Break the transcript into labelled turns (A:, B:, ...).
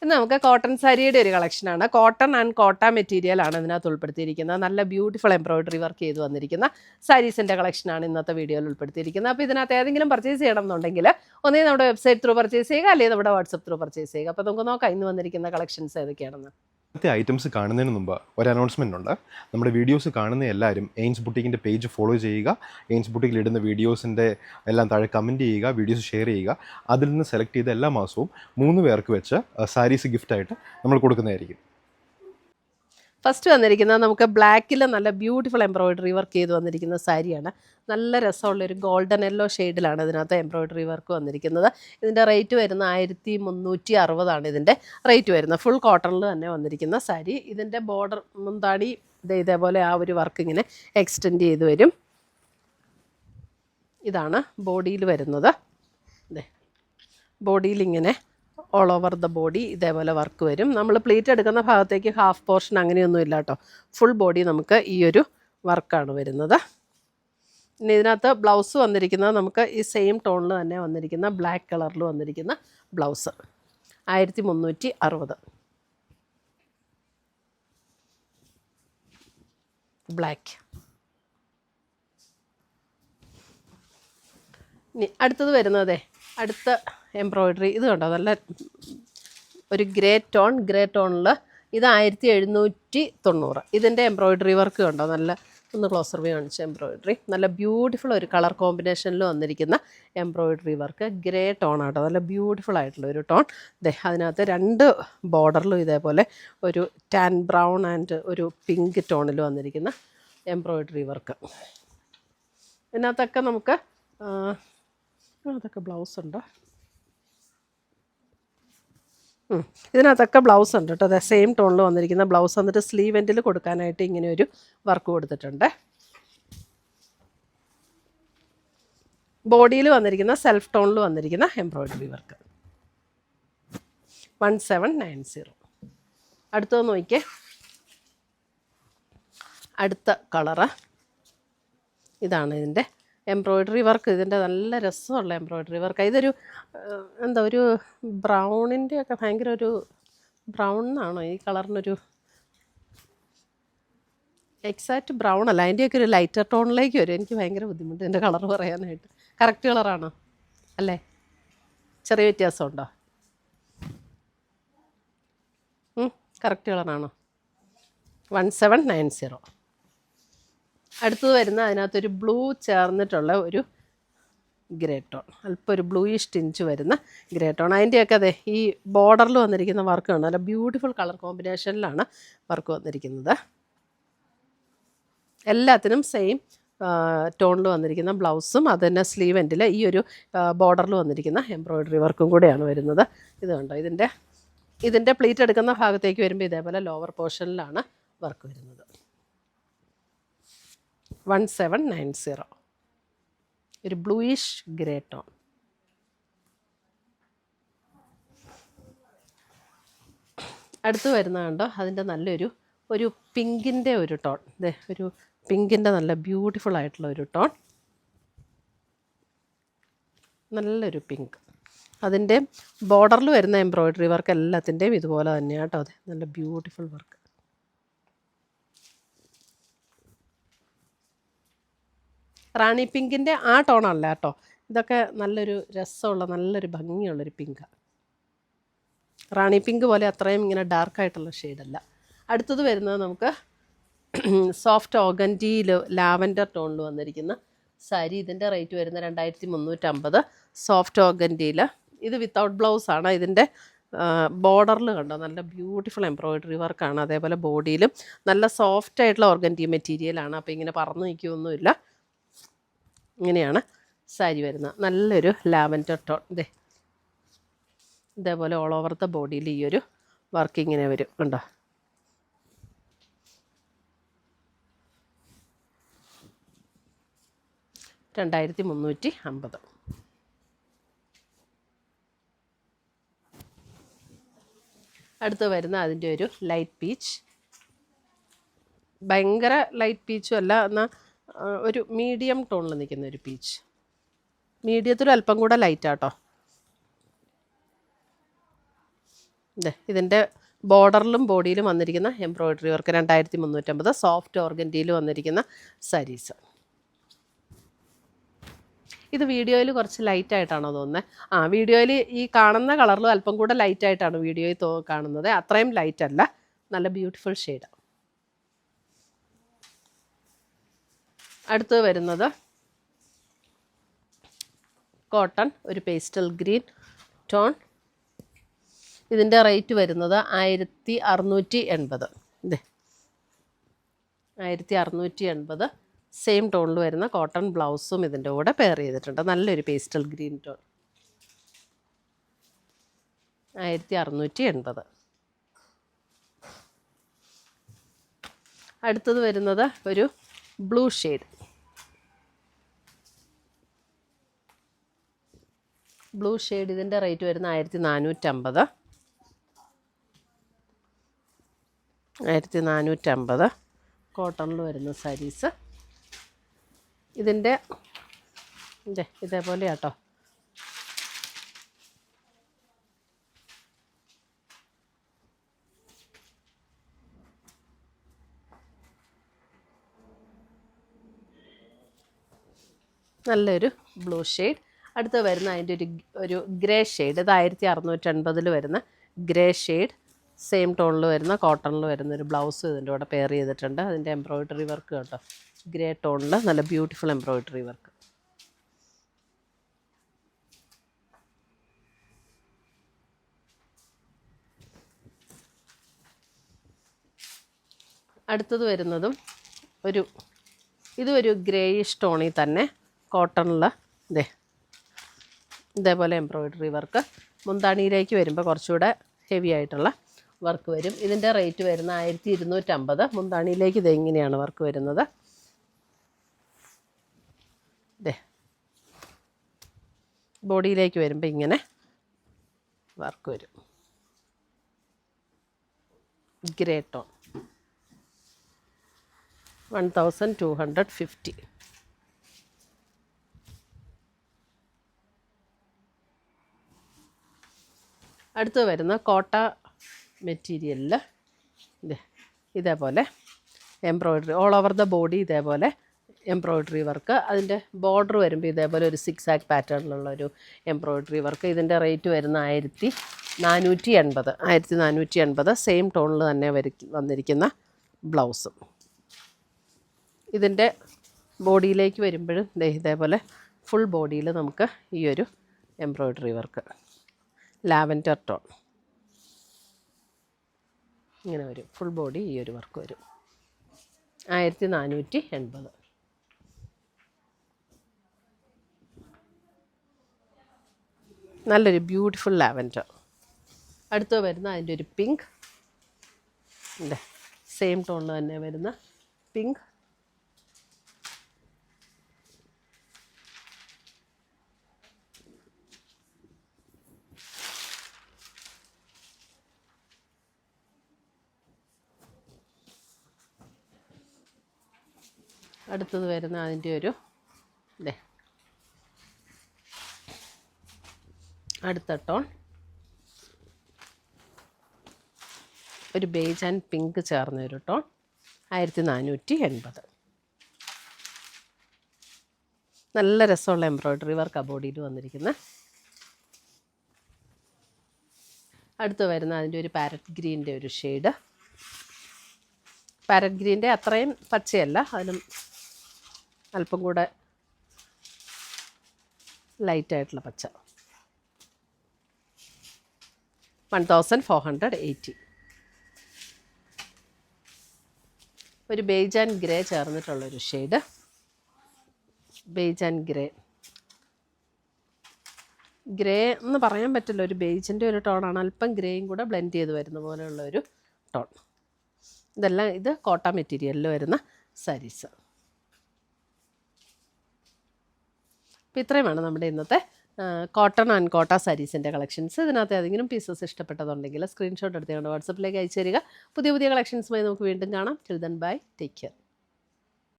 A: ഇത് നമുക്ക് കോട്ടൺ സാരിയുടെ ഒരു കളക്ഷനാണ്. കോട്ടൺ ആൻഡ് കോട്ട മെറ്റീരിയലാണ് ഇതിനകത്ത് ഉൾപ്പെടുത്തിയിരിക്കുന്നത്. നല്ല ബ്യൂട്ടിഫുൾ എംബ്രോയിഡറി വർക്ക് ചെയ്ത് വന്നിരിക്കുന്ന സാരീസിൻ്റെ കളക്ഷനാണ് ഇന്നത്തെ വീഡിയോയിൽ ഉൾപ്പെടുത്തിയിരിക്കുന്നത്. അപ്പോൾ ഇതിനകത്ത് ഏതെങ്കിലും പർച്ചേസ് ചെയ്യണം എന്നുണ്ടെങ്കിൽ ഒന്നേ നമ്മുടെ വെബ്സൈറ്റ് ത്രൂ പർച്ചേസ് ചെയ്യുക, അല്ലെങ്കിൽ നമ്മുടെ വാട്സപ്പ് ത്രൂ പർച്ചേസ് ചെയ്യുക. അപ്പോൾ നമുക്ക് നോക്കാം ഇന്ന് വന്നിരിക്കുന്ന കളക്ഷൻസ് ഏതൊക്കെയാണെന്ന്.
B: ഇന്നത്തെ ഐറ്റംസ് കാണുന്നതിന് മുമ്പ് ഒരു അനൗൺസ്മെൻ്റ് ഉണ്ട്. നമ്മുടെ വീഡിയോസ് കാണുന്ന എല്ലാവരും എയിൻസ് ബുട്ടീക്കിൻ്റെ പേജ് ഫോളോ ചെയ്യുക. എയിൻസ് ബുട്ടീക്കിൽ ഇടുന്ന വീഡിയോസിൻ്റെ എല്ലാം താഴെ കമൻറ്റ് ചെയ്യുക, വീഡിയോസ് ഷെയർ ചെയ്യുക. അതിൽ നിന്ന് സെലക്ട് ചെയ്ത എല്ലാ മാസവും 3 പേർക്ക് വെച്ച് സാരീസ് ഗിഫ്റ്റായിട്ട് നമ്മൾ കൊടുക്കുന്നതായിരിക്കും.
A: ഫസ്റ്റ് വന്നിരിക്കുന്നത് നമുക്ക് ബ്ലാക്കിൽ നല്ല ബ്യൂട്ടിഫുൾ എംബ്രോയിഡറി വർക്ക് ചെയ്ത് വന്നിരിക്കുന്ന സാരിയാണ്. നല്ല രസമുള്ളൊരു ഗോൾഡൻ യെല്ലോ ഷെയ്ഡിലാണ് ഇതിനകത്ത് എംബ്രോയിഡറി വർക്ക് വന്നിരിക്കുന്നത്. ഇതിൻ്റെ റേറ്റ് വരുന്ന 1360 ഇതിൻ്റെ റേറ്റ് വരുന്നത്. ഫുൾ കോട്ടണിൽ തന്നെ വന്നിരിക്കുന്ന സാരി. ഇതിൻ്റെ ബോർഡർ മുന്താണി ഇതേപോലെ ആ ഒരു വർക്ക് ഇങ്ങനെ എക്സ്റ്റെൻഡ് ചെയ്ത് വരും. ഇതാണ് ബോഡിയിൽ വരുന്നത്. ബോഡിയിൽ ഇങ്ങനെ ഓൾ ഓവർ ദ ബോഡി ഇതേപോലെ വർക്ക് വരും. നമ്മൾ പ്ലീറ്റ് എടുക്കുന്ന ഭാഗത്തേക്ക് ഹാഫ് പോർഷൻ അങ്ങനെയൊന്നും ഇല്ല കേട്ടോ. ഫുൾ ബോഡി നമുക്ക് ഈ ഒരു വർക്കാണ് വരുന്നത്. ഇനി ഇതിനകത്ത് ബ്ലൗസ് വന്നിരിക്കുന്നത് നമുക്ക് ഈ സെയിം ടോണിൽ തന്നെ വന്നിരിക്കുന്ന ബ്ലാക്ക് കളറിൽ വന്നിരിക്കുന്ന ബ്ലൗസ് 1360 ബ്ലാക്ക്. ഇനി അടുത്തത് വരുന്നതേ അടുത്ത എംബ്രോയിഡറി ഇത് കണ്ടോ, നല്ല ഒരു ഗ്രേ ടോണിൽ ഇത് 1790. ഇതിൻ്റെ എംബ്രോയിഡറി വർക്ക് കണ്ടോ, നല്ല ഒന്ന് ക്ലോസർ വ്യൂ കാണിച്ച എംബ്രോയിഡറി. നല്ല ബ്യൂട്ടിഫുൾ ഒരു കളർ കോമ്പിനേഷനിൽ വന്നിരിക്കുന്ന എംബ്രോയിഡറി വർക്ക്. ഗ്രേ ടോണാട്ടോ, നല്ല ബ്യൂട്ടിഫുൾ ആയിട്ടുള്ള ഒരു ടോൺ. അതിനകത്ത് 2 ബോർഡറിലും ഇതേപോലെ ഒരു ടാൻ ബ്രൗൺ ആൻഡ് ഒരു പിങ്ക് ടോണിൽ വന്നിരിക്കുന്ന എംബ്രോയിഡറി വർക്ക്. ഇതിനകത്തൊക്കെ നമുക്ക് അതൊക്കെ ബ്ലൗസ് ഉണ്ടോ? ഇതിനകത്തൊക്കെ ബ്ലൗസ് ഉണ്ട് കേട്ടോ. അതെ, സെയിം ടോണിൽ വന്നിരിക്കുന്ന ബ്ലൗസ് വന്നിട്ട് സ്ലീവ് എൻഡിൽ കൊടുക്കാനായിട്ട് ഇങ്ങനെ ഒരു വർക്ക് കൊടുത്തിട്ടുണ്ട്. ബോഡിയിൽ വന്നിരിക്കുന്ന സെൽഫ് ടോണിൽ വന്നിരിക്കുന്ന എംബ്രോയിഡറി വർക്ക് 1790. അടുത്തത് നോക്കിയേ, അടുത്ത കളറ് ഇതാണ് ഇതിൻ്റെ എംബ്രോയിഡറി വർക്ക്. ഇതിൻ്റെ നല്ല രസമുള്ള എംബ്രോയിഡറി വർക്ക്. ഇതൊരു എന്താ ഒരു ബ്രൗണിൻ്റെ ഒക്കെ ഭയങ്കര ഒരു ബ്രൗൺ എന്നാണോ ഈ കളറിനൊരു എക്സാക്റ്റ് ബ്രൗൺ അല്ല, അതിൻ്റെയൊക്കെ ഒരു ലൈറ്റർ ടോണിലേക്ക് വരും. എനിക്ക് ഭയങ്കര ബുദ്ധിമുട്ട് ഇതിൻ്റെ കളർ പറയാനായിട്ട്. കറക്റ്റ് കളറാണോ അല്ലേ? ചെറിയ വ്യത്യാസമുണ്ടോ? കറക്റ്റ് കളറാണോ? 1790. അടുത്തത് വരുന്ന അതിനകത്തൊരു ബ്ലൂ ചേർന്നിട്ടുള്ള ഒരു ഗ്രേ ടോൺ, അല്പം ഒരു ബ്ലൂയിഷ് ടിഞ്ച് വരുന്ന ഗ്രേ ടോൺ. അതിൻ്റെയൊക്കെ അതെ ഈ ബോർഡറിൽ വന്നിരിക്കുന്ന വർക്കാണ്. നല്ല ബ്യൂട്ടിഫുൾ കളർ കോമ്പിനേഷനിലാണ് വർക്ക് വന്നിരിക്കുന്നത്. എല്ലാത്തിനും സെയിം ടോണിൽ വന്നിരിക്കുന്ന ബ്ലൗസും അത് തന്നെ സ്ലീവ് എൻഡിൽ ഈ ഒരു ബോർഡറിൽ വന്നിരിക്കുന്ന എംബ്രോയിഡറി വർക്കും കൂടെയാണ് വരുന്നത്. ഇത് കണ്ടോ, ഇതിൻ്റെ പ്ലീറ്റ് എടുക്കുന്ന ഭാഗത്തേക്ക് വരുമ്പോൾ ഇതേപോലെ ലോവർ പോർഷനിലാണ് വർക്ക് വരുന്നത്. 1790 ഒരു ബ്ലൂയിഷ് ഗ്രേ ടോൺ. അടുത്ത് വരുന്ന കണ്ടോ, അതിൻ്റെ ഒരു പിങ്കിൻ്റെ ഒരു ടോൺ. ഒരു പിങ്കിൻ്റെ നല്ല ബ്യൂട്ടിഫുൾ ആയിട്ടുള്ള ഒരു ടോൺ, നല്ലൊരു പിങ്ക്. അതിൻ്റെ ബോർഡറിൽ വരുന്ന എംബ്രോയിഡറി വർക്ക് എല്ലാത്തിൻ്റെയും ഇതുപോലെ തന്നെയാണ് കേട്ടോ. അതെ, നല്ല ബ്യൂട്ടിഫുൾ വർക്ക്. റാണി പിങ്കിൻ്റെ ആ ടോണല്ല കേട്ടോ, ഇതൊക്കെ നല്ലൊരു രസമുള്ള നല്ലൊരു ഭംഗിയുള്ളൊരു പിങ്കാണ്. റാണി പിങ്ക് പോലെ അത്രയും ഇങ്ങനെ ഡാർക്കായിട്ടുള്ള ഷെയ്ഡല്ല. അടുത്തത് വരുന്നത് നമുക്ക് സോഫ്റ്റ് ഓഗൻറ്റിയിൽ ലാവൻഡർ ടോണിൽ വന്നിരിക്കുന്ന സാരി. ഇതിൻ്റെ റേറ്റ് വരുന്ന 2350. സോഫ്റ്റ് ഓഗൻറ്റിയിൽ ഇത് വിത്തൗട്ട് ബ്ലൗസാണ്. ഇതിൻ്റെ ബോർഡറിൽ കണ്ടോ നല്ല ബ്യൂട്ടിഫുൾ എംബ്രോയിഡറി വർക്കാണ്. അതേപോലെ ബോഡിയിലും നല്ല സോഫ്റ്റ് ആയിട്ടുള്ള ഓർഗൻറ്റി മെറ്റീരിയലാണ്. അപ്പോൾ ഇങ്ങനെ പറന്ന് നിൽക്കുകയൊന്നുമില്ല. ഇങ്ങനെയാണ് സാരി വരുന്നത്. നല്ലൊരു ലാവൻഡർ ടോൺ. ഇതേപോലെ ഓൾ ഓവർ ദ ബോഡിയിൽ ഈ ഒരു വർക്ക് ഇങ്ങനെ വരും കണ്ടോ. $2350. അടുത്ത് വരുന്ന അതിൻ്റെ ഒരു ലൈറ്റ് പീച്ച്. ഭയങ്കര ലൈറ്റ് പീച്ചും അല്ല, എന്നാൽ ഒരു മീഡിയം ടോണിൽ നിൽക്കുന്ന ഒരു പീച്ച്. മീഡിയത്തിലും അല്പം കൂടെ ലൈറ്റാട്ടോ. ഇതിൻ്റെ ബോർഡറിലും ബോഡിയിലും വന്നിരിക്കുന്ന എംബ്രോയ്ഡറി വർക്ക് 2350. സോഫ്റ്റ് ഓർഗൻഡിയിൽ വന്നിരിക്കുന്ന സാരീസ്. ഇത് വീഡിയോയിൽ കുറച്ച് ലൈറ്റായിട്ടാണോ തോന്നുന്നത്? വീഡിയോയിൽ ഈ കാണുന്ന കളറിലും അല്പം കൂടെ ലൈറ്റായിട്ടാണ് വീഡിയോയിൽ കാണുന്നത്. അത്രയും ലൈറ്റ് അല്ല, നല്ല ബ്യൂട്ടിഫുൾ ഷെയ്ഡാണ്. അടുത്തത് വരുന്നത് കോട്ടൺ, ഒരു പേസ്റ്റൽ ഗ്രീൻ ടോൺ. ഇതിൻ്റെ റേറ്റ് വരുന്നത് 1680. 1680. സെയിം ടോണിൽ വരുന്ന കോട്ടൺ ബ്ലൗസും ഇതിൻ്റെ കൂടെ പെയർ ചെയ്തിട്ടുണ്ട്. നല്ലൊരു പേസ്റ്റൽ ഗ്രീൻ ടോൺ. 1680. അടുത്തത് വരുന്നത് ഒരു ബ്ലൂ ഷെയ്ഡ്. ബ്ലൂ ഷെയ്ഡ്, ഇതിൻ്റെ റേറ്റ് വരുന്ന 1450. 1450 കോട്ടണിൽ വരുന്ന സാരീസ്. ഇതിൻ്റെ ഇതേപോലെ കേട്ടോ. നല്ലൊരു ബ്ലൂ ഷെയ്ഡ്. അടുത്ത് വരുന്ന അതിൻ്റെ ഒരു ഗ്രേ ഷെയ്ഡ്. ഇത് 1650 വരുന്ന ഗ്രേ ഷെയ്ഡ്. സെയിം ടോണിൽ വരുന്ന കോട്ടണിൽ വരുന്ന ഒരു ബ്ലൗസ് ഇതിൻ്റെ കൂടെ പെയർ ചെയ്തിട്ടുണ്ട്. അതിൻ്റെ എംബ്രോയ്ഡറി വർക്ക് കേട്ടോ, ഗ്രേ ടോണിൽ നല്ല ബ്യൂട്ടിഫുൾ എംബ്രോയ്ഡറി വർക്ക്. അടുത്തത് വരുന്നതും ഇതും ഒരു ഗ്രേയിഷ് ടോണിൽ തന്നെ കോട്ടണിൽ ഇതേപോലെ എംബ്രോയ്ഡറി വർക്ക്. മുന്താണിയിലേക്ക് വരുമ്പോൾ കുറച്ചുകൂടെ ഹെവി ആയിട്ടുള്ള വർക്ക് വരും. ഇതിൻ്റെ റേറ്റ് വരുന്ന 1250. മുന്താണിയിലേക്ക് ഇതെങ്ങനെയാണ് വർക്ക് വരുന്നത്. ബോഡിയിലേക്ക് വരുമ്പോൾ ഇങ്ങനെ വർക്ക് വരും. Grey tone 1250. അടുത്ത് വരുന്ന കോട്ട മെറ്റീരിയലിൽ ഇതേപോലെ embroidery all over the body, ഇതേപോലെ എംബ്രോയ്ഡറി വർക്ക്. അതിൻ്റെ ബോർഡർ വരുമ്പോൾ ഇതേപോലെ ഒരു 6 ആക്ക് പാറ്റേണിലുള്ളൊരു എംബ്രോയ്ഡറി വർക്ക്. ഇതിൻ്റെ റേറ്റ് വരുന്ന 1480. 1480. സെയിം ടോണിൽ തന്നെ വന്നിരിക്കുന്ന ബ്ലൗസും. ഇതിൻ്റെ ബോഡിയിലേക്ക് വരുമ്പോഴും ഇതേപോലെ ഫുൾ ബോഡിയിൽ നമുക്ക് ഈ ഒരു എംബ്രോയ്ഡറി വർക്ക്, ലാവൻഡർ ടോൺ ഇങ്ങനെ വരും. ഫുൾ ബോഡി ഈ ഒരു വർക്ക് വരും. 1480. നല്ലൊരു ബ്യൂട്ടിഫുൾ ലാവൻഡർ. അടുത്ത് വരുന്ന അതിൻ്റെ ഒരു പിങ്ക്. സെയിം ടോണിൽ തന്നെ വരുന്ന പിങ്ക്. അടുത്തത് വരുന്ന അതിൻ്റെ ഒരു അടുത്ത ടോൺ ഒരു ബേജ് ആൻഡ് പിങ്ക് ചേർന്ന ഒരു ടോൺ. 1480. നല്ല രസമുള്ള എംബ്രോയ്ഡറി വർക്ക് ആ ബോഡിയിൽ വന്നിരിക്കുന്നത്. അടുത്ത് വരുന്ന അതിൻ്റെ ഒരു പാരറ്റ് ഗ്രീൻ്റെ ഒരു ഷെയ്ഡ്. പാരറ്റ് ഗ്രീൻ്റെ അത്രയും പച്ചയല്ല, അതിലും അല്പം കൂടെ ലൈറ്റായിട്ടുള്ള പച്ച. 1480. ഒരു ബേജ് ആൻഡ് ഗ്രേ ചേർന്നിട്ടുള്ളൊരു ഷെയ്ഡ്. ബേജ് ആൻഡ് ഗ്രേ എന്ന് പറയാൻ പറ്റില്ല, ഒരു ബേജിൻ്റെ ഒരു ടോണാണ്. അല്പം ഗ്രേയും കൂടെ ബ്ലെൻഡ് ചെയ്ത് വരുന്ന പോലെയുള്ള ഒരു ടോൺ. ഇത് കോട്ട മെറ്റീരിയലിൽ വരുന്ന സാരീസ്. അപ്പോൾ ഇത്രയുമാണ് നമ്മുടെ ഇന്നത്തെ കോട്ടൺ ആൻഡ് കോട്ട സാരീസിൻ്റെ കളക്ഷൻസ്. ഇതിനകത്ത് ഏതെങ്കിലും പീസസ് ഇഷ്ടപ്പെട്ടതുണ്ടെങ്കിൽ സ്ക്രീൻഷോട്ട് എടുത്തുകൊണ്ട് വാട്സപ്പിലേക്ക് അയച്ചു തരിക. പുതിയ കളക്ഷൻസുമായി നമുക്ക് വീണ്ടും കാണാം. Till then bye, take care.